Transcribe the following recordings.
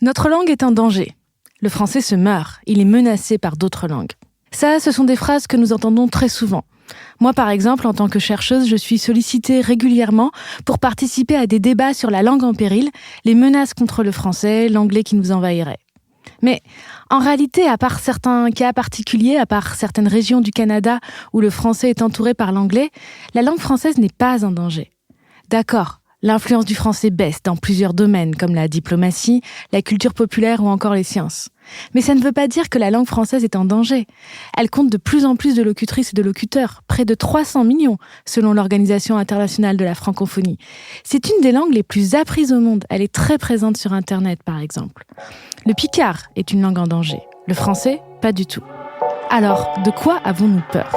Notre langue est en danger. Le français se meurt, il est menacé par d'autres langues. Ça, ce sont des phrases que nous entendons très souvent. Moi, par exemple, en tant que chercheuse, je suis sollicitée régulièrement pour participer à des débats sur la langue en péril, les menaces contre le français, l'anglais qui nous envahirait. Mais en réalité, à part certains cas particuliers, à part certaines régions du Canada où le français est entouré par l'anglais, la langue française n'est pas en danger. D'accord, l'influence du français baisse dans plusieurs domaines comme la diplomatie, la culture populaire ou encore les sciences. Mais ça ne veut pas dire que la langue française est en danger. Elle compte de plus en plus de locutrices et de locuteurs, près de 300 millions selon l'Organisation internationale de la francophonie. C'est une des langues les plus apprises au monde. Elle est très présente sur Internet, par exemple. Le picard est une langue en danger. Le français, pas du tout. Alors, de quoi avons-nous peur ?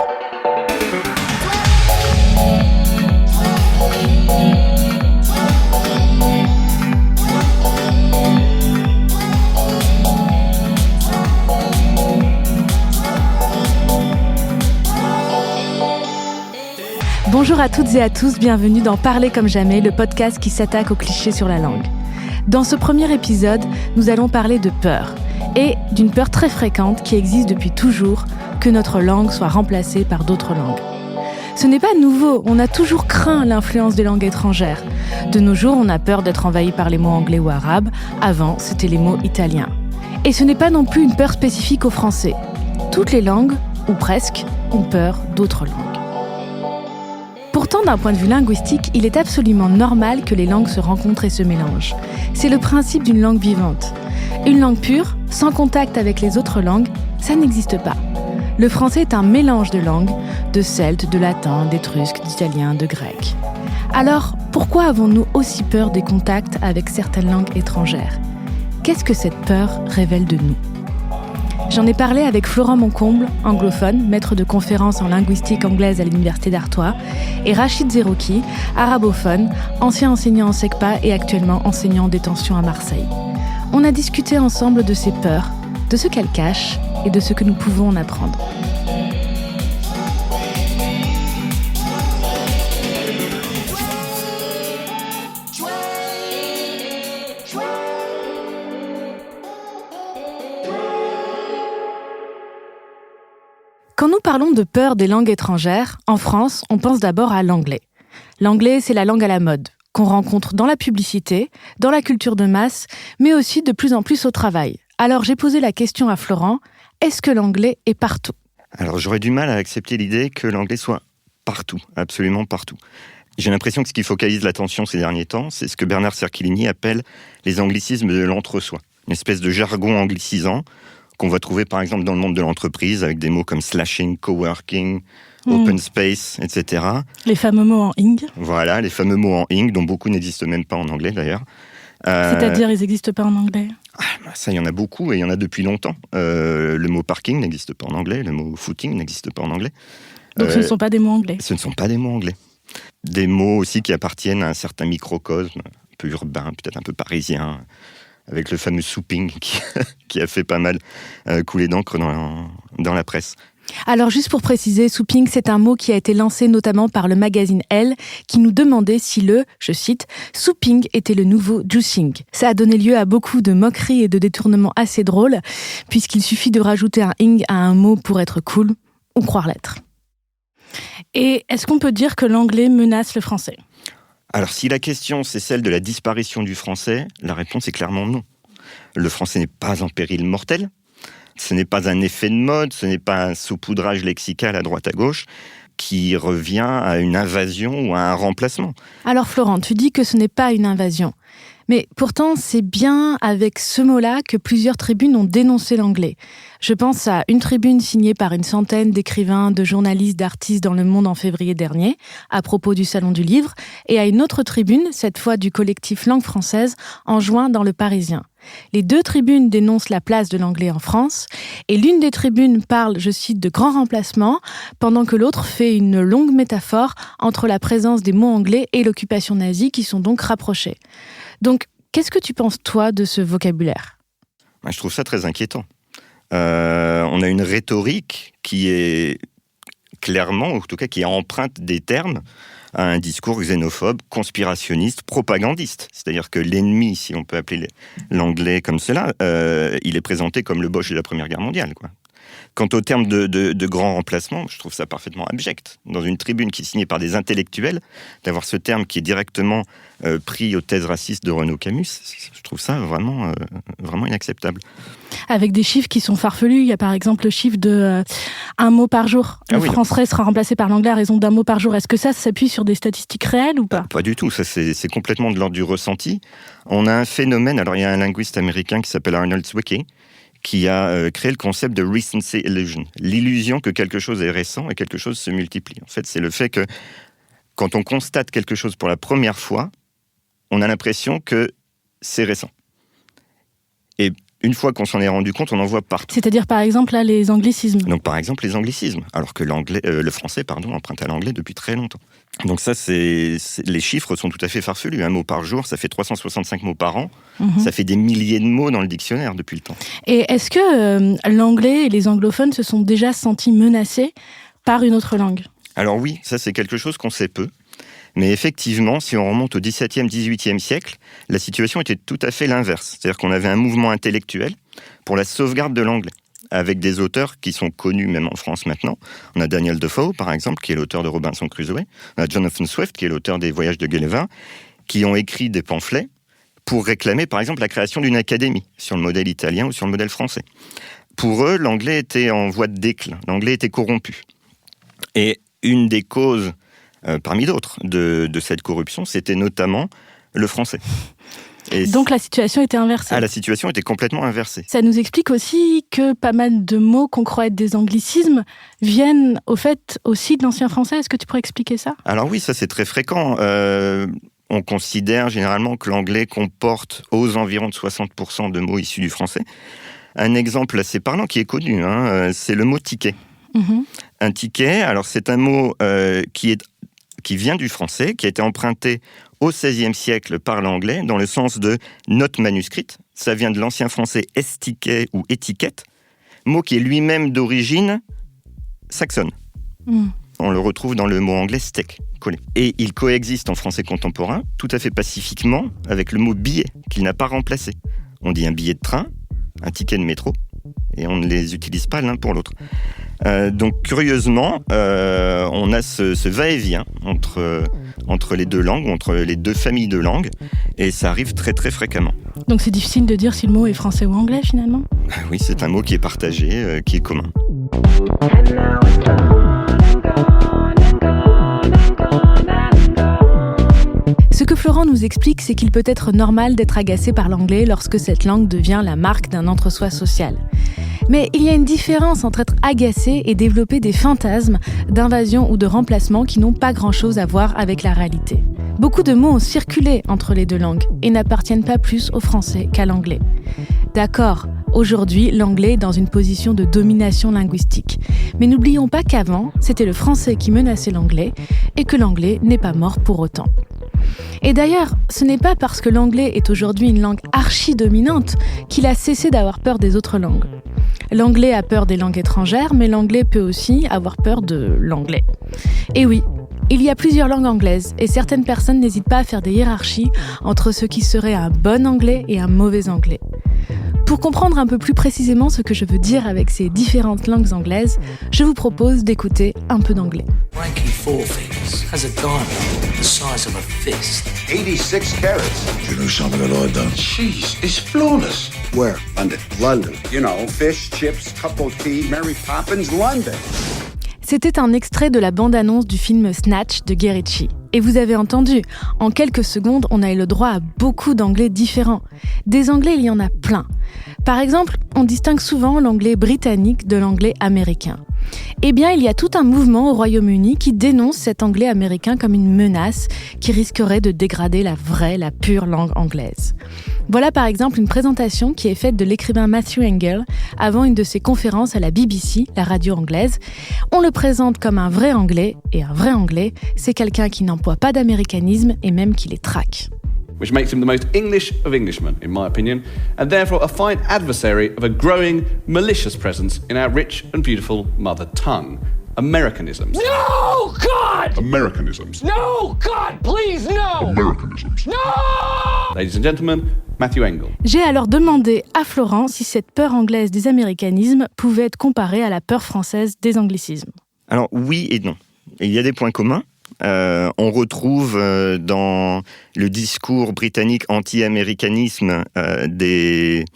Bonjour à toutes et à tous, bienvenue dans Parler comme jamais, le podcast qui s'attaque aux clichés sur la langue. Dans ce premier épisode, nous allons parler de peur, et d'une peur très fréquente qui existe depuis toujours, que notre langue soit remplacée par d'autres langues. Ce n'est pas nouveau, on a toujours craint l'influence des langues étrangères. De nos jours, on a peur d'être envahi par les mots anglais ou arabes, avant, c'était les mots italiens. Et ce n'est pas non plus une peur spécifique au français. Toutes les langues, ou presque, ont peur d'autres langues. Pourtant, d'un point de vue linguistique, il est absolument normal que les langues se rencontrent et se mélangent. C'est le principe d'une langue vivante. Une langue pure, sans contact avec les autres langues, ça n'existe pas. Le français est un mélange de langues, de celte, de latin, d'étrusque, d'italien, de grec. Alors, pourquoi avons-nous aussi peur des contacts avec certaines langues étrangères ? Qu'est-ce que cette peur révèle de nous ? J'en ai parlé avec Florent Moncomble, anglophone, maître de conférences en linguistique anglaise à l'Université d'Artois, et Rachid Zerouki, arabophone, ancien enseignant en SECPA et actuellement enseignant en détention à Marseille. On a discuté ensemble de ces peurs, de ce qu'elles cachent et de ce que nous pouvons en apprendre. Quand nous parlons de peur des langues étrangères, en France, on pense d'abord à l'anglais. L'anglais, c'est la langue à la mode, qu'on rencontre dans la publicité, dans la culture de masse, mais aussi de plus en plus au travail. Alors j'ai posé la question à Florent, est-ce que l'anglais est partout ? Alors j'aurais du mal à accepter l'idée que l'anglais soit partout, absolument partout. J'ai l'impression que ce qui focalise l'attention ces derniers temps, c'est ce que Bernard Cerchilini appelle les anglicismes de l'entre-soi. Une espèce de jargon anglicisant qu'on va trouver par exemple dans le monde de l'entreprise avec des mots comme slashing, coworking, open space, etc. Les fameux mots en ing. Voilà, les fameux mots en ing, dont beaucoup n'existent même pas en anglais d'ailleurs. C'est-à-dire, ils n'existent pas en anglais ? Ça, il y en a beaucoup et il y en a depuis longtemps. Le mot parking n'existe pas en anglais, le mot footing n'existe pas en anglais. Donc ce ne sont pas des mots anglais ? Ce ne sont pas des mots anglais. Des mots aussi qui appartiennent à un certain microcosme, un peu urbain, peut-être un peu parisien, avec le fameux souping qui a fait pas mal couler d'encre dans la presse. Alors juste pour préciser, souping, c'est un mot qui a été lancé notamment par le magazine Elle, qui nous demandait si je cite, souping était le nouveau juicing. Ça a donné lieu à beaucoup de moqueries et de détournements assez drôles, puisqu'il suffit de rajouter un ing à un mot pour être cool, ou croire l'être. Et est-ce qu'on peut dire que l'anglais menace le français ? Alors, si la question, c'est celle de la disparition du français, la réponse est clairement non. Le français n'est pas en péril mortel. Ce n'est pas un effet de mode, ce n'est pas un saupoudrage lexical à droite à gauche qui revient à une invasion ou à un remplacement. Alors Florent, tu dis que ce n'est pas une invasion. Mais pourtant, c'est bien avec ce mot-là que plusieurs tribunes ont dénoncé l'anglais. Je pense à une tribune signée par une centaine d'écrivains, de journalistes, d'artistes dans Le Monde en février dernier, à propos du Salon du Livre, et à une autre tribune, cette fois du collectif Langue Française, en juin dans Le Parisien. Les deux tribunes dénoncent la place de l'anglais en France, et l'une des tribunes parle, je cite, de grand remplacement, pendant que l'autre fait une longue métaphore entre la présence des mots anglais et l'occupation nazie qui sont donc rapprochés. Donc, qu'est-ce que tu penses, toi, de ce vocabulaire ? Je trouve ça très inquiétant. On a une rhétorique qui est clairement, en tout cas qui emprunte des termes à un discours xénophobe, conspirationniste, propagandiste. C'est-à-dire que l'ennemi, si on peut appeler l'anglais comme cela, il est présenté comme le Bosch de la Première Guerre mondiale, quoi. Quant au terme de grand remplacement, je trouve ça parfaitement abject. Dans une tribune qui est signée par des intellectuels, d'avoir ce terme qui est directement pris aux thèses racistes de Renaud Camus, je trouve ça vraiment, vraiment inacceptable. Avec des chiffres qui sont farfelus, il y a par exemple le chiffre de un mot par jour. Le français sera remplacé par l'anglais à raison d'un mot par jour. Est-ce que ça s'appuie sur des statistiques réelles ou pas ? Pas du tout, ça c'est complètement de l'ordre du ressenti. On a un phénomène, alors il y a un linguiste américain qui s'appelle Arnold Zwicky, qui a créé le concept de recency illusion, l'illusion que quelque chose est récent et quelque chose se multiplie. En fait, c'est le fait que quand on constate quelque chose pour la première fois, on a l'impression que c'est récent. Et une fois qu'on s'en est rendu compte, on en voit partout. C'est-à-dire, par exemple, là, les anglicismes. Donc, par exemple, les anglicismes, alors que le français, emprunte à l'anglais depuis très longtemps. Donc ça, les chiffres sont tout à fait farfelus. Un mot par jour, ça fait 365 mots par an. Ça fait des milliers de mots dans le dictionnaire depuis le temps. Et est-ce que l'anglais et les anglophones se sont déjà sentis menacés par une autre langue ? Alors oui, ça c'est quelque chose qu'on sait peu. Mais effectivement, si on remonte au XVIIe, XVIIIe siècle, la situation était tout à fait l'inverse. C'est-à-dire qu'on avait un mouvement intellectuel pour la sauvegarde de l'anglais, avec des auteurs qui sont connus même en France maintenant. On a Daniel Defoe, par exemple, qui est l'auteur de Robinson Crusoe. On a Jonathan Swift, qui est l'auteur des Voyages de Gulliver, qui ont écrit des pamphlets pour réclamer, par exemple, la création d'une académie, sur le modèle italien ou sur le modèle français. Pour eux, l'anglais était en voie de déclin, l'anglais était corrompu. Et une des causes, parmi d'autres, de cette corruption, c'était notamment le français. Et donc la situation était inversée. La situation était complètement inversée. Ça nous explique aussi que pas mal de mots qu'on croit être des anglicismes viennent au fait aussi de l'ancien français. Est-ce que tu pourrais expliquer ça ? Alors oui, ça c'est très fréquent. On considère généralement que l'anglais comporte aux environs de 60% de mots issus du français. Un exemple assez parlant qui est connu, c'est le mot ticket. Un ticket, alors c'est un mot qui vient du français, qui a été emprunté au XVIe siècle par l'anglais, dans le sens de note manuscrite. Ça vient de l'ancien français estiquet ou étiquette, mot qui est lui-même d'origine saxonne. On le retrouve dans le mot anglais steak, collé. Et il coexiste en français contemporain, tout à fait pacifiquement, avec le mot billet, qu'il n'a pas remplacé. On dit un billet de train, un ticket de métro, et on ne les utilise pas l'un pour l'autre. Donc curieusement, on a ce va-et-vient entre les deux langues, entre les deux familles de langues, et ça arrive très très fréquemment. Donc c'est difficile de dire si le mot est français ou anglais finalement ? Oui, c'est un mot qui est partagé, qui est commun. Ce que Florent nous explique, c'est qu'il peut être normal d'être agacé par l'anglais lorsque cette langue devient la marque d'un entre-soi social. Mais il y a une différence entre être agacé et développer des fantasmes d'invasion ou de remplacement qui n'ont pas grand-chose à voir avec la réalité. Beaucoup de mots ont circulé entre les deux langues et n'appartiennent pas plus au français qu'à l'anglais. D'accord, aujourd'hui, l'anglais est dans une position de domination linguistique. Mais n'oublions pas qu'avant, c'était le français qui menaçait l'anglais et que l'anglais n'est pas mort pour autant. Et d'ailleurs, ce n'est pas parce que l'anglais est aujourd'hui une langue archi-dominante qu'il a cessé d'avoir peur des autres langues. L'anglais a peur des langues étrangères, mais l'anglais peut aussi avoir peur de l'anglais. Et oui, il y a plusieurs langues anglaises, et certaines personnes n'hésitent pas à faire des hiérarchies entre ce qui serait un bon anglais et un mauvais anglais. Pour comprendre un peu plus précisément ce que je veux dire avec ces différentes langues anglaises, je vous propose d'écouter un peu d'anglais. Frankie Fourfingers has a diamond the size of a fist. 86 carats. You know something that I don't? Cheese is flawless. Where? London. London. You know, fish, chips, cup of tea, Mary Poppins, London. C'était un extrait de la bande-annonce du film Snatch de Guy Ritchie. Et vous avez entendu, en quelques secondes, on a eu le droit à beaucoup d'anglais différents. Des anglais, il y en a plein. Par exemple, on distingue souvent l'anglais britannique de l'anglais américain. Eh bien, il y a tout un mouvement au Royaume-Uni qui dénonce cet anglais américain comme une menace qui risquerait de dégrader la pure langue anglaise. Voilà par exemple une présentation qui est faite de l'écrivain Matthew Engel avant une de ses conférences à la BBC, la radio anglaise. On le présente comme un vrai anglais, et un vrai anglais, c'est quelqu'un qui n'emploie pas d'américanisme et même qui les traque. Which makes him the most English of Englishmen, in my opinion, and therefore a fine adversary of a growing, malicious presence in our rich and beautiful mother tongue. Americanisms. No, God! Americanisms. No, God, please, no! Americanisms. No! Ladies and gentlemen, Matthew Engel. J'ai alors demandé à Florent si cette peur anglaise des américanismes pouvait être comparée à la peur française des anglicismes. Alors oui et non. Il y a des points communs. On retrouve dans le discours britannique anti-américanisme des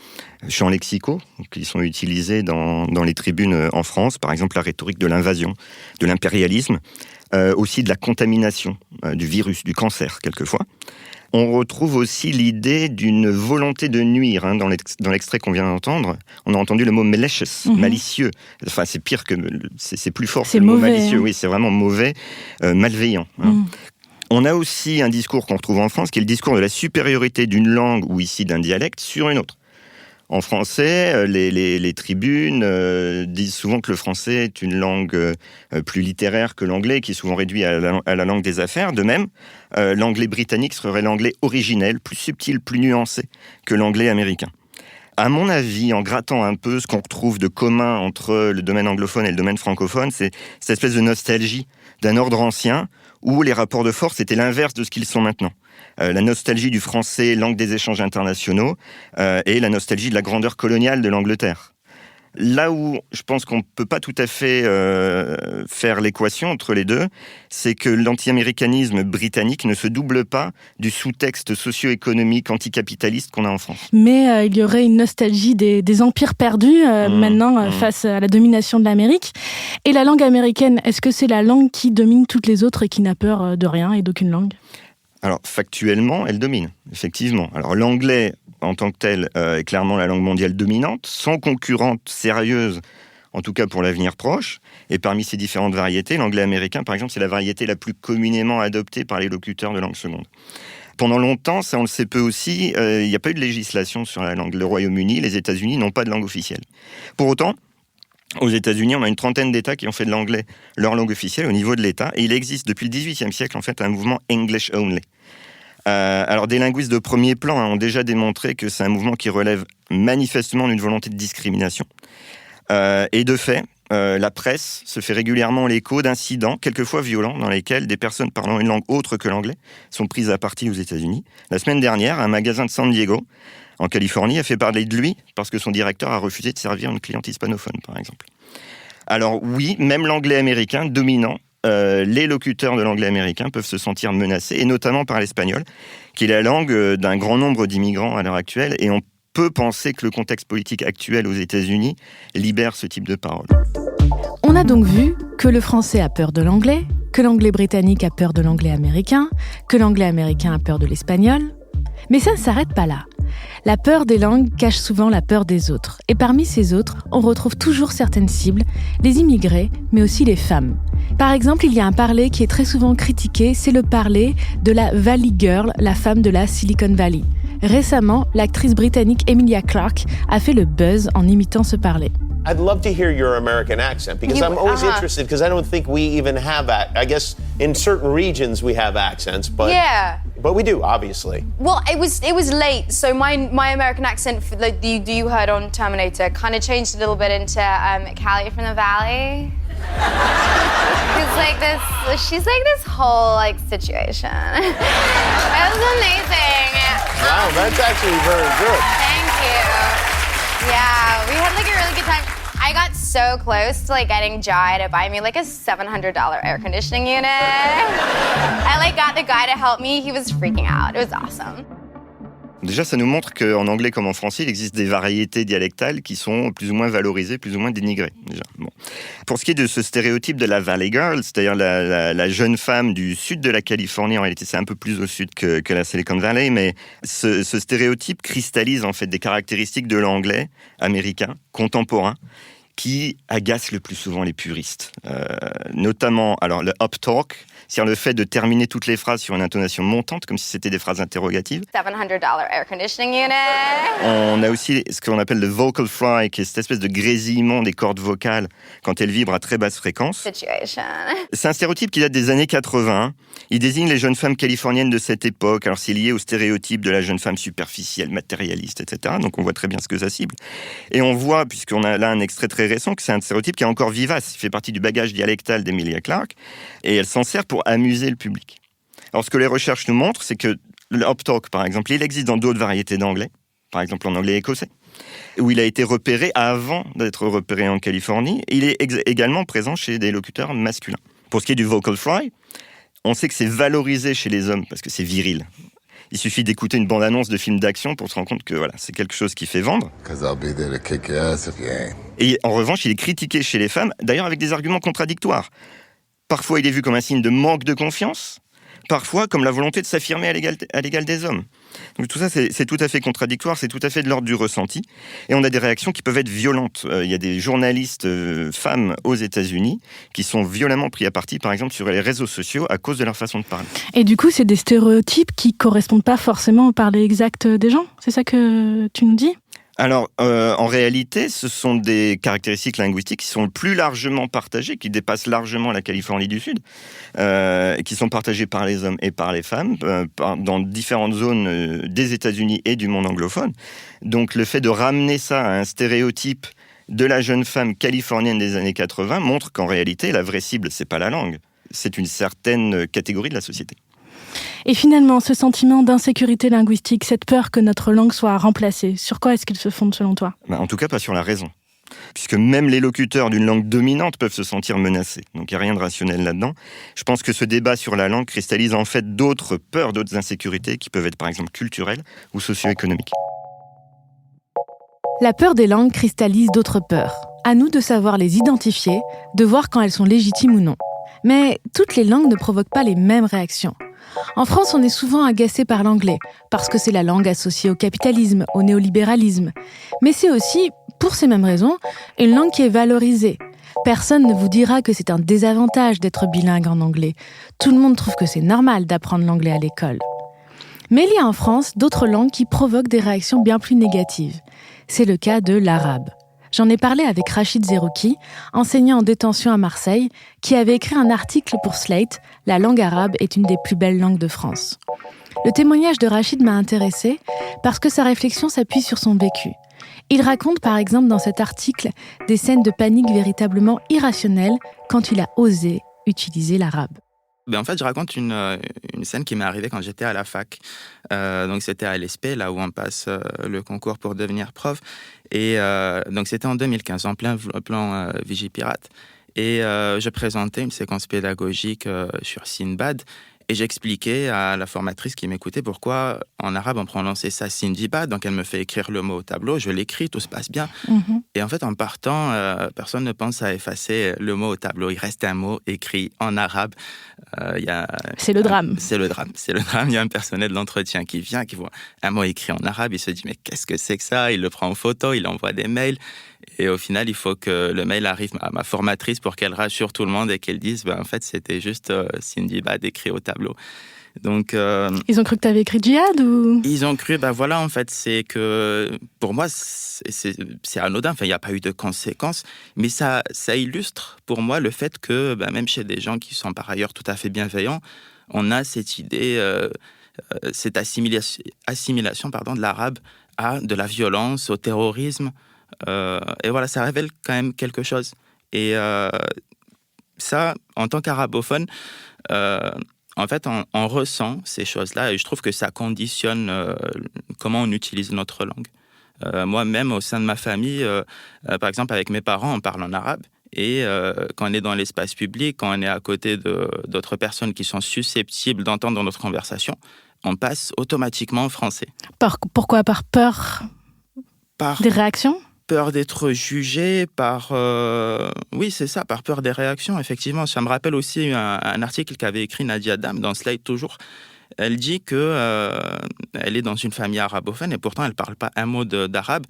champs lexicaux qui sont utilisés dans les tribunes en France, par exemple la rhétorique de l'invasion, de l'impérialisme, aussi de la contamination, du virus, du cancer quelquefois. On retrouve aussi l'idée d'une volonté de nuire. Dans l'extrait qu'on vient d'entendre, on a entendu le mot malicious, malicieux. Enfin, c'est pire que... C'est plus fort que le mot malicieux. Hein. Oui, c'est vraiment mauvais, malveillant. On a aussi un discours qu'on retrouve en France, qui est le discours de la supériorité d'une langue, ou ici d'un dialecte, sur une autre. En français, les tribunes disent souvent que le français est une langue plus littéraire que l'anglais, qui est souvent réduit à la langue des affaires. De même, l'anglais britannique serait l'anglais originel, plus subtil, plus nuancé que l'anglais américain. À mon avis, en grattant un peu ce qu'on retrouve de commun entre le domaine anglophone et le domaine francophone, c'est cette espèce de nostalgie d'un ordre ancien où les rapports de force étaient l'inverse de ce qu'ils sont maintenant. La nostalgie du français, langue des échanges internationaux, et la nostalgie de la grandeur coloniale de l'Angleterre. Là où je pense qu'on ne peut pas tout à fait faire l'équation entre les deux, c'est que l'anti-américanisme britannique ne se double pas du sous-texte socio-économique anticapitaliste qu'on a en France. Mais il y aurait une nostalgie des empires perdus maintenant face à la domination de l'Amérique. Et la langue américaine, est-ce que c'est la langue qui domine toutes les autres et qui n'a peur de rien et d'aucune langue ? Alors, factuellement, elle domine, effectivement. Alors, l'anglais, en tant que tel, est clairement la langue mondiale dominante, sans concurrente sérieuse, en tout cas pour l'avenir proche. Et parmi ces différentes variétés, l'anglais américain, par exemple, c'est la variété la plus communément adoptée par les locuteurs de langue seconde. Pendant longtemps, ça on le sait peu aussi, il n'y a pas eu de législation sur la langue. Le Royaume-Uni, les États-Unis n'ont pas de langue officielle. Pour autant, aux États-Unis, on a une trentaine d'États qui ont fait de l'anglais leur langue officielle au niveau de l'État. Et il existe depuis le XVIIIe siècle, en fait, un mouvement English Only. Alors, des linguistes de premier plan ont déjà démontré que c'est un mouvement qui relève manifestement d'une volonté de discrimination. Et de fait, la presse se fait régulièrement l'écho d'incidents, quelquefois violents, dans lesquels des personnes parlant une langue autre que l'anglais sont prises à partie aux États-Unis. La semaine dernière, un magasin de San Diego, en Californie, a fait parler de lui parce que son directeur a refusé de servir une cliente hispanophone, par exemple. Alors oui, même l'anglais américain dominant, les locuteurs de l'anglais américain peuvent se sentir menacés, et notamment par l'espagnol, qui est la langue d'un grand nombre d'immigrants à l'heure actuelle, et on peut penser que le contexte politique actuel aux États-Unis libère ce type de parole. On a donc vu que le français a peur de l'anglais, que l'anglais britannique a peur de l'anglais américain, que l'anglais américain a peur de l'espagnol. Mais ça ne s'arrête pas là. La peur des langues cache souvent la peur des autres. Et parmi ces autres, on retrouve toujours certaines cibles, les immigrés, mais aussi les femmes. Par exemple, il y a un parler qui est très souvent critiqué, c'est le parler de la Valley Girl, la femme de la Silicon Valley. Récemment, l'actrice britannique Emilia Clarke a fait le buzz en imitant ce parler. I'd love to hear your American accent because I'm always interested because I don't think we even have I guess in certain regions we have accents, but but we do obviously. Well, it was late, so my American accent, like you heard on Terminator, kind of changed a little bit into Callie from the Valley. She's like this whole like situation. It was amazing. Wow, that's actually very good. Thank you. Yeah, we had like a really good time. I got so close to like getting Jai to buy me like a $700 air conditioning unit. I like got the guy to help me. He was freaking out. It was awesome. Déjà, ça nous montre qu'en anglais comme en français, il existe des variétés dialectales qui sont plus ou moins valorisées, plus ou moins dénigrées. Déjà. Bon. Pour ce qui est de ce stéréotype de la Valley Girl, c'est-à-dire la jeune femme du sud de la Californie, en réalité c'est un peu plus au sud que la Silicon Valley, mais ce stéréotype cristallise en fait des caractéristiques de l'anglais américain, contemporain, qui agace le plus souvent les puristes. Notamment, alors le uptalk, c'est-à-dire le fait de terminer toutes les phrases sur une intonation montante, comme si c'était des phrases interrogatives. $700 air conditioning unit. On a aussi ce qu'on appelle le vocal fry, qui est cette espèce de grésillement des cordes vocales quand elles vibrent à très basse fréquence. Situation. C'est un stéréotype qui date des années 80. Il désigne les jeunes femmes californiennes de cette époque. Alors c'est lié au stéréotype de la jeune femme superficielle, matérialiste, etc. Donc on voit très bien ce que ça cible. Et on voit, puisqu'on a là un extrait très très récent que c'est un stéréotype qui est encore vivace. Il fait partie du bagage dialectal d'Emilia Clarke et elle s'en sert pour amuser le public. Alors, ce que les recherches nous montrent, c'est que le uptalk, par exemple, il existe dans d'autres variétés d'anglais, par exemple en anglais écossais, où il a été repéré avant d'être repéré en Californie. Il est également présent chez des locuteurs masculins. Pour ce qui est du vocal fry, on sait que c'est valorisé chez les hommes parce que c'est viril. Il suffit d'écouter une bande-annonce de film d'action pour se rendre compte que voilà, c'est quelque chose qui fait vendre. Et en revanche, il est critiqué chez les femmes, d'ailleurs avec des arguments contradictoires. Parfois, il est vu comme un signe de manque de confiance, parfois comme la volonté de s'affirmer à l'égal des hommes. Donc tout ça, c'est tout à fait contradictoire, c'est tout à fait de l'ordre du ressenti. Et on a des réactions qui peuvent être violentes. Il y a des journalistes femmes aux États-Unis qui sont violemment pris à partie, par exemple, sur les réseaux sociaux à cause de leur façon de parler. Et du coup, c'est des stéréotypes qui correspondent pas forcément au parler exact des gens. C'est ça que tu nous dis ? Alors, en réalité, ce sont des caractéristiques linguistiques qui sont plus largement partagées, qui dépassent largement la Californie du Sud, qui sont partagées par les hommes et par les femmes, dans différentes zones des États-Unis et du monde anglophone. Donc, le fait de ramener ça à un stéréotype de la jeune femme californienne des années 80 montre qu'en réalité, la vraie cible, c'est pas la langue, c'est une certaine catégorie de la société. Et finalement, ce sentiment d'insécurité linguistique, cette peur que notre langue soit remplacée, sur quoi est-ce qu'il se fonde selon toi ? En tout cas, pas sur la raison. Puisque même les locuteurs d'une langue dominante peuvent se sentir menacés. Donc il n'y a rien de rationnel là-dedans. Je pense que ce débat sur la langue cristallise en fait d'autres peurs, d'autres insécurités qui peuvent être par exemple culturelles ou socio-économiques. La peur des langues cristallise d'autres peurs. À nous de savoir les identifier, de voir quand elles sont légitimes ou non. Mais toutes les langues ne provoquent pas les mêmes réactions. En France, on est souvent agacé par l'anglais, parce que c'est la langue associée au capitalisme, au néolibéralisme. Mais c'est aussi, pour ces mêmes raisons, une langue qui est valorisée. Personne ne vous dira que c'est un désavantage d'être bilingue en anglais. Tout le monde trouve que c'est normal d'apprendre l'anglais à l'école. Mais il y a en France d'autres langues qui provoquent des réactions bien plus négatives. C'est le cas de l'arabe. J'en ai parlé avec Rachid Zerouki, enseignant en détention à Marseille, qui avait écrit un article pour Slate « La langue arabe est une des plus belles langues de France ». Le témoignage de Rachid m'a intéressée parce que sa réflexion s'appuie sur son vécu. Il raconte par exemple dans cet article des scènes de panique véritablement irrationnelles quand il a osé utiliser l'arabe. En fait, je raconte une scène qui m'est arrivée quand j'étais à la fac. Donc, c'était à l'ESP, là où on passe le concours pour devenir prof. Et donc, c'était en 2015, en plein plan Vigipirate. Et je présentais une séquence pédagogique sur Sinbad. Et j'expliquais à la formatrice qui m'écoutait pourquoi, en arabe, on prononçait ça Sindibad. Donc, elle me fait écrire le mot au tableau. Je l'écris, tout se passe bien. Mm-hmm. Et en fait, en partant, personne ne pense à effacer le mot au tableau. Il reste un mot écrit en arabe. C'est le drame. C'est le drame. Il y a un personnel d'entretien qui vient, qui voit un mot écrit en arabe. Il se dit, mais qu'est-ce que c'est que ça ? Il le prend en photo, il envoie des mails. Et au final, il faut que le mail arrive à ma formatrice pour qu'elle rassure tout le monde et qu'elle dise, en fait, c'était juste Sindibad écrit au tableau. Donc, ils ont cru que tu avais écrit djihad ou... Ils ont cru, voilà, en fait, c'est que pour moi, c'est anodin, il n'y a pas eu de conséquences, mais ça illustre pour moi le fait que même chez des gens qui sont par ailleurs tout à fait bienveillants, on a cette idée, cette assimilation de l'arabe à de la violence, au terrorisme. Et voilà, ça révèle quand même quelque chose. Et ça, en tant qu'arabophone, en fait, on ressent ces choses-là et je trouve que ça conditionne comment on utilise notre langue. Moi-même, au sein de ma famille, par exemple, avec mes parents, on parle en arabe. Et quand on est dans l'espace public, quand on est à côté d'autres personnes qui sont susceptibles d'entendre notre conversation, on passe automatiquement en français. Pourquoi ? Par peur des réactions ? Peur d'être jugé, oui, c'est ça, par peur des réactions, effectivement. Ça me rappelle aussi un article qu'avait écrit Nadia Dam dans Slate toujours. Elle dit qu'elle est dans une famille arabophone et pourtant elle ne parle pas un mot d'arabe.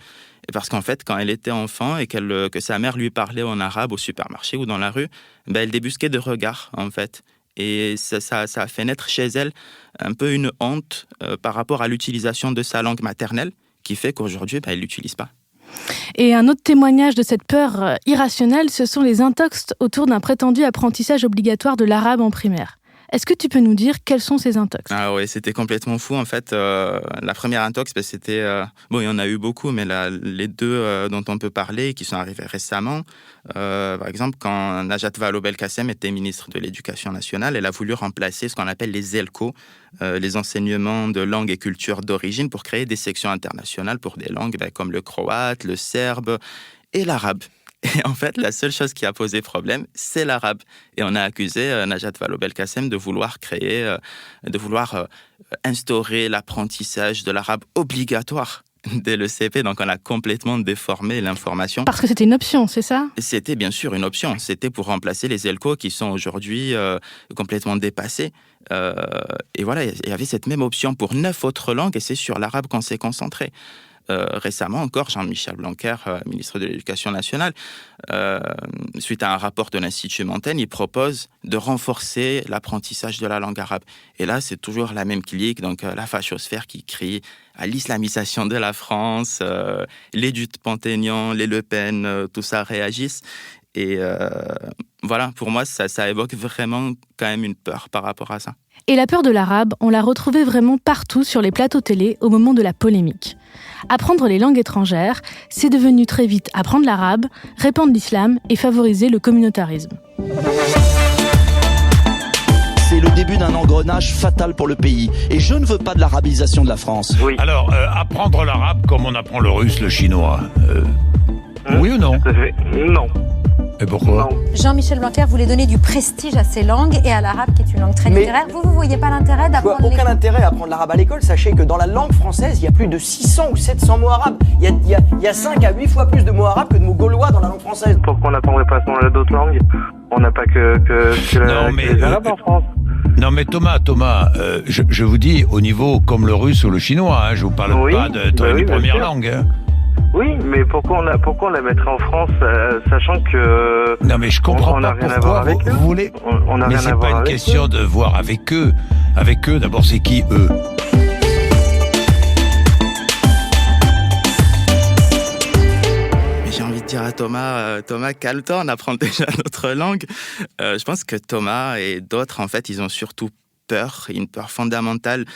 Parce qu'en fait, quand elle était enfant et que sa mère lui parlait en arabe au supermarché ou dans la rue, elle débusquait de regards, en fait. Et ça a fait naître chez elle un peu une honte par rapport à l'utilisation de sa langue maternelle qui fait qu'aujourd'hui, elle ne l'utilise pas. Et un autre témoignage de cette peur irrationnelle, ce sont les intox autour d'un prétendu apprentissage obligatoire de l'arabe en primaire. Est-ce que tu peux nous dire quels sont ces intox? Ah oui, c'était complètement fou. En fait, la première intox, c'était... il y en a eu beaucoup, mais les deux dont on peut parler, qui sont arrivés récemment, par exemple, quand Najat Vallaud-Belkacem était ministre de l'Éducation nationale, elle a voulu remplacer ce qu'on appelle les ELCO, les enseignements de langue et culture d'origine, pour créer des sections internationales pour des langues comme le croate, le serbe et l'arabe. Et en fait, la seule chose qui a posé problème, c'est l'arabe. Et on a accusé Najat Vallaud-Belkacem de vouloir instaurer l'apprentissage de l'arabe obligatoire dès le CP. Donc, on a complètement déformé l'information. Parce que c'était une option, c'est ça? C'était bien sûr une option. C'était pour remplacer les ELCO qui sont aujourd'hui complètement dépassés. Et voilà, il y avait cette même option pour 9 autres langues et c'est sur l'arabe qu'on s'est concentré. Récemment encore, Jean-Michel Blanquer, ministre de l'Éducation nationale, suite à un rapport de l'Institut Montaigne, il propose de renforcer l'apprentissage de la langue arabe. Et là, c'est toujours la même clique, donc la fachosphère qui crie à l'islamisation de la France, les Dupont-Aignan, les Le Pen, tout ça réagissent. Et voilà, pour moi, ça évoque vraiment quand même une peur par rapport à ça. Et la peur de l'arabe, on l'a retrouvée vraiment partout sur les plateaux télé au moment de la polémique. Apprendre les langues étrangères, c'est devenu très vite apprendre l'arabe, répandre l'islam et favoriser le communautarisme. C'est le début d'un engrenage fatal pour le pays. Et je ne veux pas de l'arabisation de la France. Oui. Alors, apprendre l'arabe comme on apprend le russe, le chinois, oui ou non? Non. Et pourquoi? Jean-Michel Blanquer voulait donner du prestige à ces langues et à l'arabe qui est une langue très littéraire. Vous voyez pas l'intérêt d'apprendre Aucun intérêt à apprendre l'arabe à l'école. Sachez que dans la langue française, il y a plus de 600 ou 700 mots arabes. Il y a 5 à 8 fois plus de mots arabes que de mots gaulois dans la langue française. Pourquoi on n'apprendrait pas d'autres langues? On n'a pas que les arabes en France. Non mais Thomas, je vous dis au niveau comme le russe ou le chinois, hein, je vous parle pas de première langue. Hein. Oui, mais pourquoi on la mettrait en France, sachant que... Non mais je comprends pas pourquoi vous voulez... Mais c'est pas une question de voir avec eux. Avec eux, d'abord c'est qui eux? J'ai envie de dire à Thomas, calme-toi, on apprend déjà notre langue. Je pense que Thomas et d'autres, en fait, ils ont surtout une peur fondamentale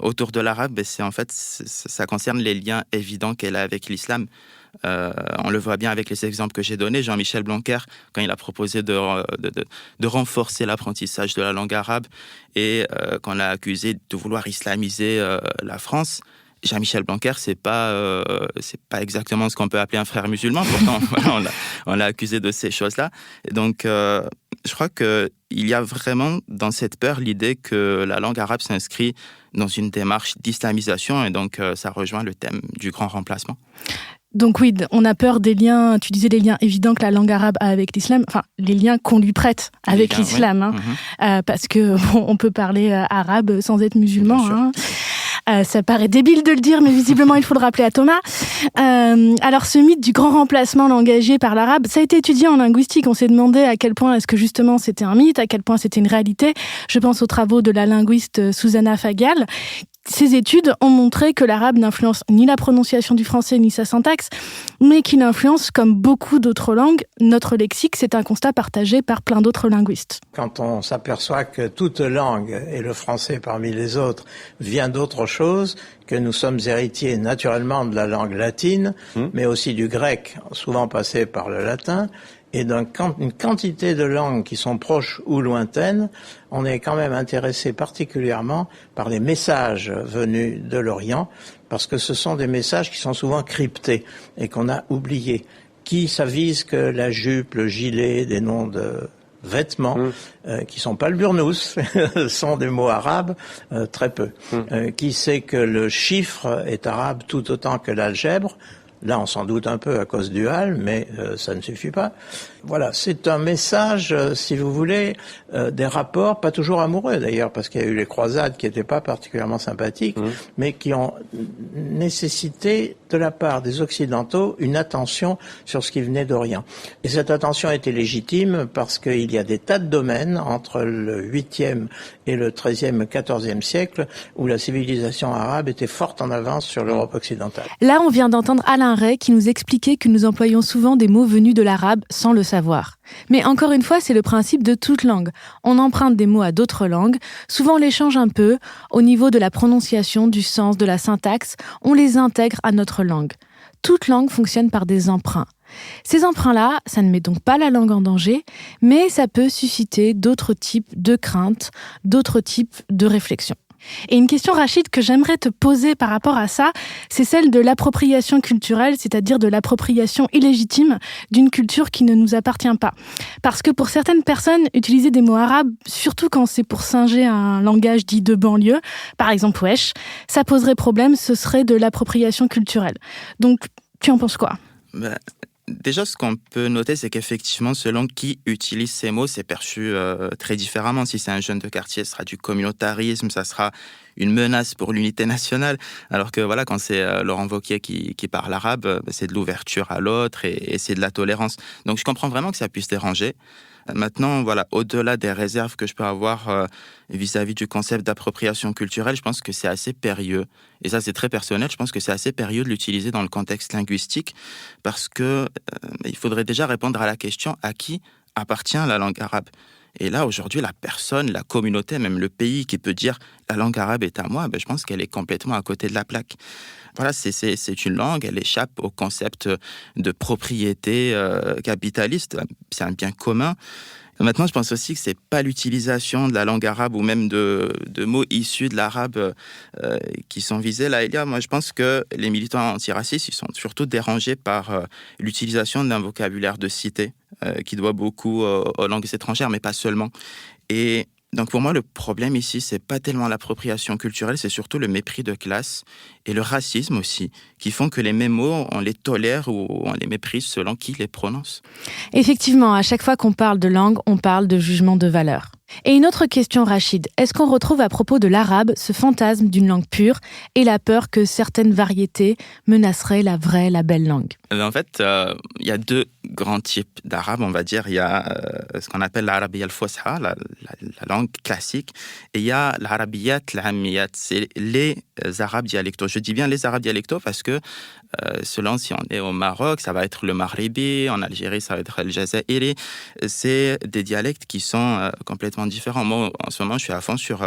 autour de l'arabe. Et ça concerne les liens évidents qu'elle a avec l'islam. On le voit bien avec les exemples que j'ai donnés. Jean-Michel Blanquer, quand il a proposé de renforcer l'apprentissage de la langue arabe et qu'on l'a accusé de vouloir islamiser la France, Jean-Michel Blanquer, c'est pas exactement ce qu'on peut appeler un frère musulman. Pourtant, voilà, on l'a accusé de ces choses-là. Et donc, je crois qu'il y a vraiment dans cette peur l'idée que la langue arabe s'inscrit dans une démarche d'islamisation. Et donc, ça rejoint le thème du grand remplacement. Donc oui, on a peur des liens, tu disais les liens évidents que la langue arabe a avec l'islam, enfin les liens qu'on lui prête avec l'islam, oui. Parce que on peut parler arabe sans être musulman. Ça paraît débile de le dire, mais visiblement, il faut le rappeler à Thomas. Alors, ce mythe du grand remplacement langagier par l'arabe, ça a été étudié en linguistique. On s'est demandé à quel point est-ce que justement c'était un mythe, à quel point c'était une réalité. Je pense aux travaux de la linguiste Susanna Fagal. Ces études ont montré que l'arabe n'influence ni la prononciation du français ni sa syntaxe, mais qu'il influence, comme beaucoup d'autres langues, notre lexique. C'est un constat partagé par plein d'autres linguistes. Quand on s'aperçoit que toute langue, et le français parmi les autres, vient d'autre chose, que nous sommes héritiers naturellement de la langue latine, mais aussi du grec, souvent passé par le latin, et une quantité de langues qui sont proches ou lointaines, on est quand même intéressé particulièrement par les messages venus de l'Orient, parce que ce sont des messages qui sont souvent cryptés et qu'on a oubliés. Qui s'avise que la jupe, le gilet, des noms de vêtements, qui sont pas le burnous, sont des mots arabes, très peu. Qui sait que le chiffre est arabe tout autant que l'algèbre? Là, on s'en doute un peu à cause du hal, mais ça ne suffit pas. Voilà, c'est un message, si vous voulez, des rapports, pas toujours amoureux d'ailleurs, parce qu'il y a eu les croisades qui n'étaient pas particulièrement sympathiques, mais qui ont nécessité de la part des Occidentaux une attention sur ce qui venait d'Orient. Et cette attention était légitime parce qu'il y a des tas de domaines entre le 8e et le 13e, 14e siècle où la civilisation arabe était forte en avance sur l'Europe occidentale. Là, on vient d'entendre Alain un ray qui nous expliquait que nous employons souvent des mots venus de l'arabe sans le savoir. Mais encore une fois, c'est le principe de toute langue. On emprunte des mots à d'autres langues, souvent on les change un peu, au niveau de la prononciation, du sens, de la syntaxe, on les intègre à notre langue. Toute langue fonctionne par des emprunts. Ces emprunts-là, ça ne met donc pas la langue en danger, mais ça peut susciter d'autres types de craintes, d'autres types de réflexions. Et une question, Rachid, que j'aimerais te poser par rapport à ça, c'est celle de l'appropriation culturelle, c'est-à-dire de l'appropriation illégitime d'une culture qui ne nous appartient pas. Parce que pour certaines personnes, utiliser des mots arabes, surtout quand c'est pour singer un langage dit de banlieue, par exemple wesh, ça poserait problème, ce serait de l'appropriation culturelle. Donc, tu en penses quoi ? Déjà, ce qu'on peut noter, c'est qu'effectivement, selon qui utilise ces mots, c'est perçu très différemment. Si c'est un jeune de quartier, ce sera du communautarisme, ça sera une menace pour l'unité nationale. Alors que voilà, quand c'est Laurent Wauquiez qui parle arabe, c'est de l'ouverture à l'autre et c'est de la tolérance. Donc je comprends vraiment que ça puisse déranger. Maintenant, voilà, au-delà des réserves que je peux avoir vis-à-vis du concept d'appropriation culturelle, je pense que c'est assez périlleux. Et ça, c'est très personnel. Je pense que c'est assez périlleux de l'utiliser dans le contexte linguistique parce que il faudrait déjà répondre à la question à qui appartient la langue arabe. Et là, aujourd'hui, la personne, la communauté, même le pays qui peut dire la langue arabe est à moi, je pense qu'elle est complètement à côté de la plaque. Voilà, c'est une langue, elle échappe au concept de propriété capitaliste, c'est un bien commun. Maintenant, je pense aussi que c'est pas l'utilisation de la langue arabe ou même de mots issus de l'arabe qui sont visés. Là, Elia, moi, je pense que les militants antiracistes, ils sont surtout dérangés par l'utilisation d'un vocabulaire de cité qui doit beaucoup aux langues étrangères, mais pas seulement. Et donc pour moi, le problème ici, c'est pas tellement l'appropriation culturelle, c'est surtout le mépris de classe et le racisme aussi, qui font que les mêmes mots, on les tolère ou on les méprise selon qui les prononce. Effectivement, à chaque fois qu'on parle de langue, on parle de jugement de valeur. Et une autre question, Rachid, est-ce qu'on retrouve à propos de l'arabe ce fantasme d'une langue pure et la peur que certaines variétés menaceraient la vraie, la belle langue ? En fait, il y a deux grands types d'arabe, on va dire. Il y a ce qu'on appelle l'arabiya al-fosha, la langue classique, et il y a l'arabiyat al-ammiyat, c'est les arabes dialectaux. Je dis bien les arabes dialectaux parce que selon si on est au Maroc, ça va être le maghribi, en Algérie, ça va être le jazaïri. C'est des dialectes qui sont complètement différents. Moi, en ce moment, je suis à fond sur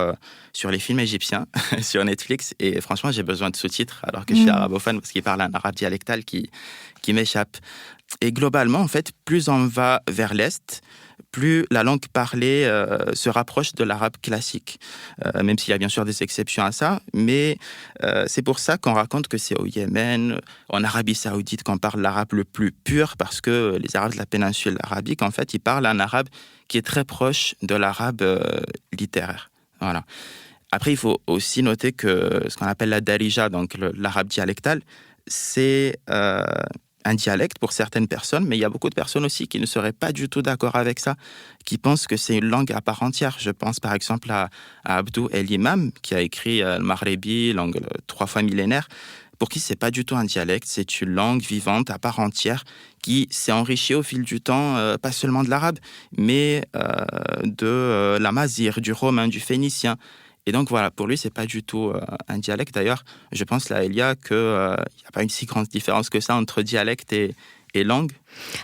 les films égyptiens, sur Netflix, et franchement, j'ai besoin de sous-titres alors que je suis arabophone parce qu'ils parlent un arabe dialectal qui m'échappe. Et globalement, en fait, plus on va vers l'Est, plus la langue parlée se rapproche de l'arabe classique, même s'il y a bien sûr des exceptions à ça, mais c'est pour ça qu'on raconte que c'est au Yémen, en Arabie Saoudite, qu'on parle l'arabe le plus pur, parce que les Arabes de la péninsule arabique, en fait, ils parlent un arabe qui est très proche de l'arabe littéraire. Voilà. Après, il faut aussi noter que ce qu'on appelle la darija, donc l'arabe dialectal, c'est un dialecte pour certaines personnes, mais il y a beaucoup de personnes aussi qui ne seraient pas du tout d'accord avec ça, qui pensent que c'est une langue à part entière. Je pense par exemple à Abdou El-Imam, qui a écrit le Maghrebi, langue 3 fois millénaire, pour qui c'est pas du tout un dialecte, c'est une langue vivante à part entière qui s'est enrichie au fil du temps, pas seulement de l'arabe, mais de l'amazigh, du romain, du phénicien. Et donc voilà, pour lui, c'est pas du tout un dialecte. D'ailleurs, je pense là, Elia, qu'il n'y a pas une si grande différence que ça entre dialecte et langue.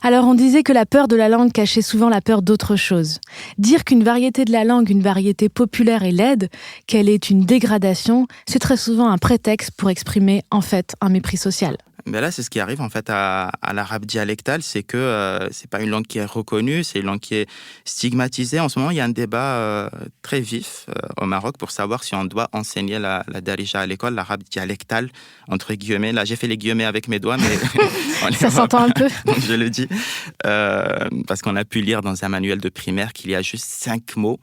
Alors on disait que la peur de la langue cachait souvent la peur d'autre chose. Dire qu'une variété de la langue, une variété populaire est laide, qu'elle est une dégradation, c'est très souvent un prétexte pour exprimer en fait un mépris social. Mais là, c'est ce qui arrive en fait à l'arabe dialectal, c'est que c'est pas une langue qui est reconnue, c'est une langue qui est stigmatisée. En ce moment, il y a un débat très vif au Maroc pour savoir si on doit enseigner la darija à l'école, l'arabe dialectal, entre guillemets. Là, j'ai fait les guillemets avec mes doigts, mais ça s'entend un peu. Je le dis. Parce qu'on a pu lire dans un manuel de primaire qu'il y a juste 5 mots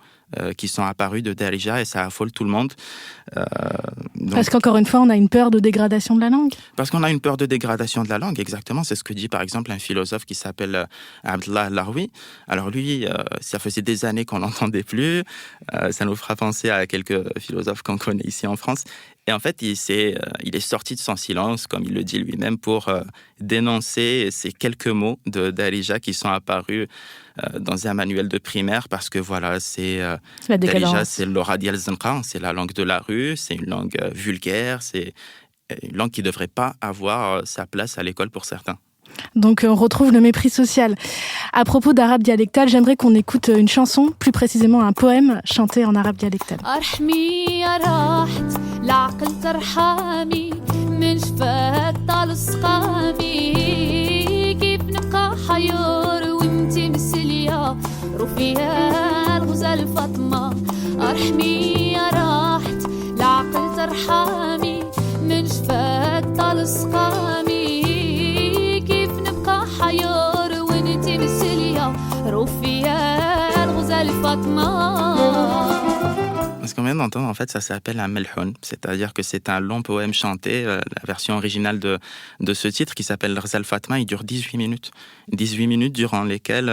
qui sont apparus de darija et ça affole tout le monde. Parce qu'encore une fois, on a une peur de dégradation de la langue. Parce qu'on a une peur de dégradation de la langue, exactement. C'est ce que dit par exemple un philosophe qui s'appelle Abdallah Lahoui. Alors lui, ça faisait des années qu'on l'entendait plus. Ça nous fera penser à quelques philosophes qu'on connaît ici en France. Et en fait, il est sorti de son silence, comme il le dit lui-même, pour dénoncer ces quelques mots de darija qui sont apparus dans un manuel de primaire, parce que voilà, darija, c'est l'ora dial zanqa, c'est la langue de la rue, c'est une langue vulgaire, une langue qui ne devrait pas avoir sa place à l'école pour certains. Donc on retrouve le mépris social. À propos d'arabe dialectal, j'aimerais qu'on écoute une chanson, plus précisément un poème chanté en arabe dialectal. Ce qu'on vient d'entendre, en fait, ça s'appelle un melhoun, c'est-à-dire que c'est un long poème chanté. La version originale de ce titre, qui s'appelle Ghazal Fatma, il dure 18 minutes. 18 minutes durant lesquelles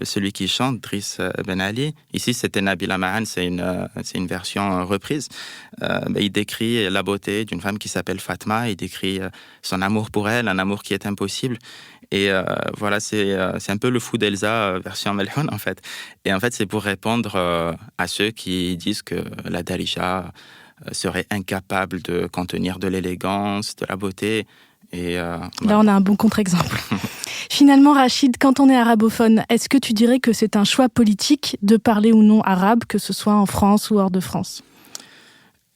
celui qui chante, Driss Ben Ali, ici c'était Nabila Mahan, c'est une version reprise, il décrit la beauté d'une femme qui s'appelle Fatma, il décrit son amour pour elle, un amour qui est impossible. Et voilà, c'est un peu le fou d'Elsa version Melhoun, en fait. Et en fait, c'est pour répondre à ceux qui disent que la Darija serait incapable de contenir de l'élégance, de la beauté. Et là, on a un bon contre-exemple. Finalement, Rachid, quand on est arabophone, est-ce que tu dirais que c'est un choix politique de parler ou non arabe, que ce soit en France ou hors de France ?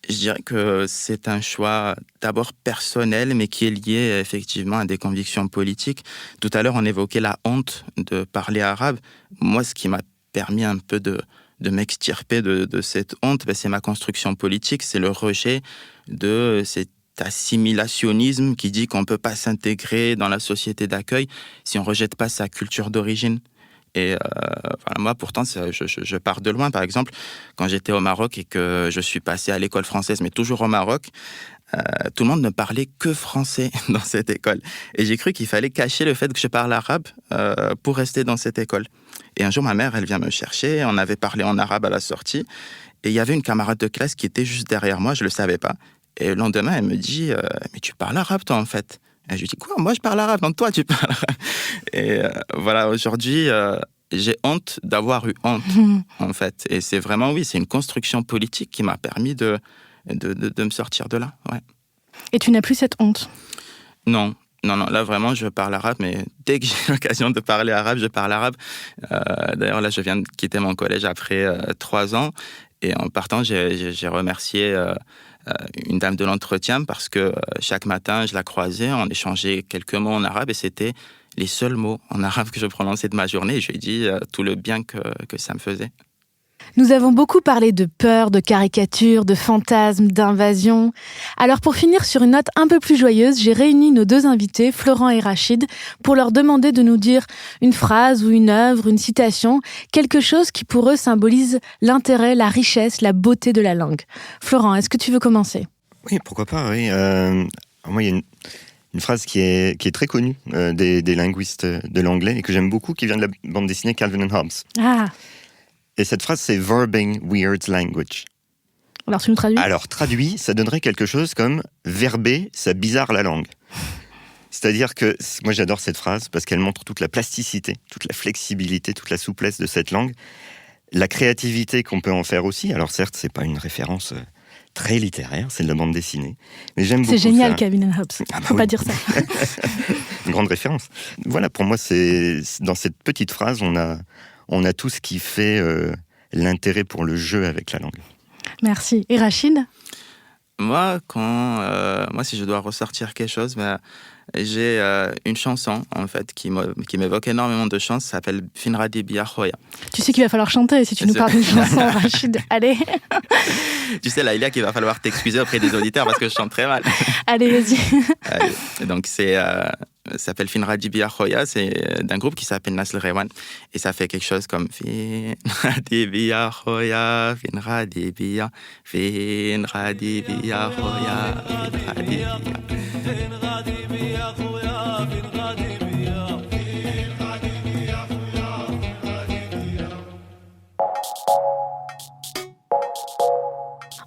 Je dirais que c'est un choix d'abord personnel, mais qui est lié effectivement à des convictions politiques. Tout à l'heure, on évoquait la honte de parler arabe. Moi, ce qui m'a permis un peu de m'extirper de cette honte, c'est ma construction politique, c'est le rejet de cet assimilationnisme qui dit qu'on ne peut pas s'intégrer dans la société d'accueil si on ne rejette pas sa culture d'origine. Et voilà, moi, pourtant, je pars de loin. Par exemple, quand j'étais au Maroc et que je suis passé à l'école française, mais toujours au Maroc, tout le monde ne parlait que français dans cette école. Et j'ai cru qu'il fallait cacher le fait que je parle arabe pour rester dans cette école. Et un jour, ma mère, elle vient me chercher. On avait parlé en arabe à la sortie. Et il y avait une camarade de classe qui était juste derrière moi. Je ne le savais pas. Et le lendemain, elle me dit « Mais tu parles arabe, toi, en fait ?» Et je lui dis « Quoi ? Moi, je parle arabe. Non, toi, tu parles arabe. » Et voilà, aujourd'hui, j'ai honte d'avoir eu honte, en fait. Et c'est vraiment, oui, c'est une construction politique qui m'a permis de me sortir de là. Ouais. Et tu n'as plus cette honte ? Non. Là, vraiment, je parle arabe, mais dès que j'ai l'occasion de parler arabe, je parle arabe. D'ailleurs, là, je viens de quitter mon collège après 3 ans. Et en partant, j'ai remercié une dame de l'entretien parce que chaque matin, je la croisais, on échangeait quelques mots en arabe et c'était les seuls mots en arabe que je prononçais de ma journée. Et je lui ai dit tout le bien que ça me faisait. Nous avons beaucoup parlé de peur, de caricature, de fantasmes, d'invasion. Alors pour finir sur une note un peu plus joyeuse, j'ai réuni nos 2 invités, Florent et Rachid, pour leur demander de nous dire une phrase ou une œuvre, une citation, quelque chose qui pour eux symbolise l'intérêt, la richesse, la beauté de la langue. Florent, est-ce que tu veux commencer ? Oui, pourquoi pas, oui. Moi, il y a une phrase qui est très connue des linguistes de l'anglais et que j'aime beaucoup, qui vient de la bande dessinée Calvin and Hobbes. Ah. Et cette phrase, c'est « verbing weird language ». Alors, tu nous traduis ? Alors, traduit, ça donnerait quelque chose comme « verber, ça bizarre la langue ». C'est-à-dire que, moi j'adore cette phrase parce qu'elle montre toute la plasticité, toute la flexibilité, toute la souplesse de cette langue, la créativité qu'on peut en faire aussi. Alors certes, c'est pas une référence très littéraire, c'est de la bande dessinée. Mais j'aime beaucoup. C'est génial, ça. Calvin and Hobbes. Faut pas dire ça. Une grande référence. Voilà, pour moi, c'est dans cette petite phrase, on a tout ce qui fait l'intérêt pour le jeu avec la langue. Merci. Et Rachid ? Moi, si je dois ressortir quelque chose, j'ai une chanson, en fait, qui m'évoque énormément de chants. Ça s'appelle Finradi Bia Khoya. Tu sais qu'il va falloir chanter si tu nous parles d'une chanson, Rachid. Allez. Tu sais, Laïlia, qu'il va falloir t'excuser auprès des auditeurs parce que je chante très mal. Allez, vas-y. Donc, ça s'appelle Finradi Bia Khoya. C'est d'un groupe qui s'appelle Nasl Rewan. Et ça fait quelque chose comme Finradi Bia Khoya, Finradi Bia, Finradi Bia Khoya, Finradi Bia.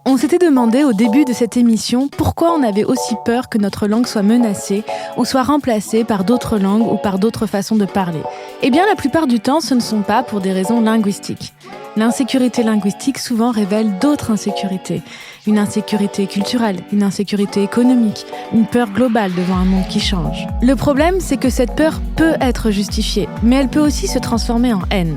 On s'est m'étais demandé au début de cette émission pourquoi on avait aussi peur que notre langue soit menacée ou soit remplacée par d'autres langues ou par d'autres façons de parler. Eh bien, la plupart du temps, ce ne sont pas pour des raisons linguistiques. L'insécurité linguistique souvent révèle d'autres insécurités. Une insécurité culturelle, une insécurité économique, une peur globale devant un monde qui change. Le problème, c'est que cette peur peut être justifiée, mais elle peut aussi se transformer en haine.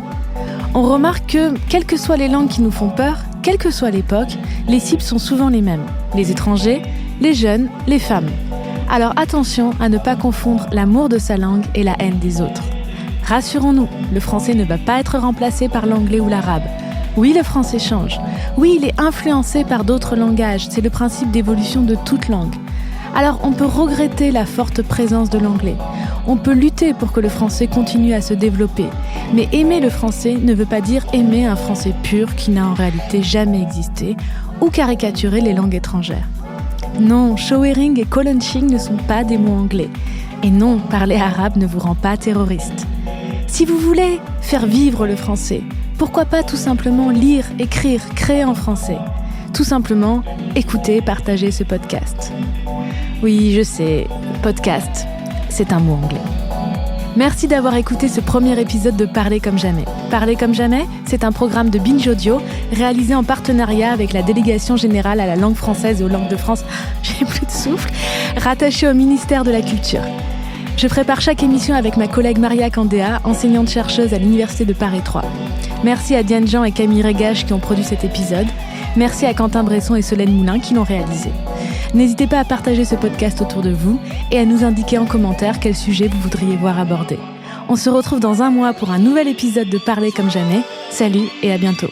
On remarque que, quelles que soient les langues qui nous font peur, quelle que soit l'époque, les cibles sont souvent les mêmes. Les étrangers, les jeunes, les femmes. Alors attention à ne pas confondre l'amour de sa langue et la haine des autres. Rassurons-nous, le français ne va pas être remplacé par l'anglais ou l'arabe. Oui, le français change. Oui, il est influencé par d'autres langages. C'est le principe d'évolution de toute langue. Alors, on peut regretter la forte présence de l'anglais. On peut lutter pour que le français continue à se développer. Mais aimer le français ne veut pas dire aimer un français pur qui n'a en réalité jamais existé ou caricaturer les langues étrangères. Non, showering et colunching ne sont pas des mots anglais. Et non, parler arabe ne vous rend pas terroriste. Si vous voulez faire vivre le français, pourquoi pas tout simplement lire, écrire, créer en français ? Tout simplement, écouter et partager ce podcast. Oui, je sais, podcast, c'est un mot anglais. Merci d'avoir écouté ce premier épisode de Parler comme jamais. Parler comme jamais, c'est un programme de Binge Audio réalisé en partenariat avec la Délégation générale à la langue française et aux langues de France, j'ai plus de souffle, rattachée au ministère de la Culture. Je prépare chaque émission avec ma collègue Maria Candéa, enseignante-chercheuse à l'Université de Paris 3. Merci à Diane Jean et Camille Régache qui ont produit cet épisode. Merci à Quentin Bresson et Solène Moulin qui l'ont réalisé. N'hésitez pas à partager ce podcast autour de vous et à nous indiquer en commentaire quel sujet vous voudriez voir abordé. On se retrouve dans un mois pour un nouvel épisode de Parler comme jamais. Salut et à bientôt.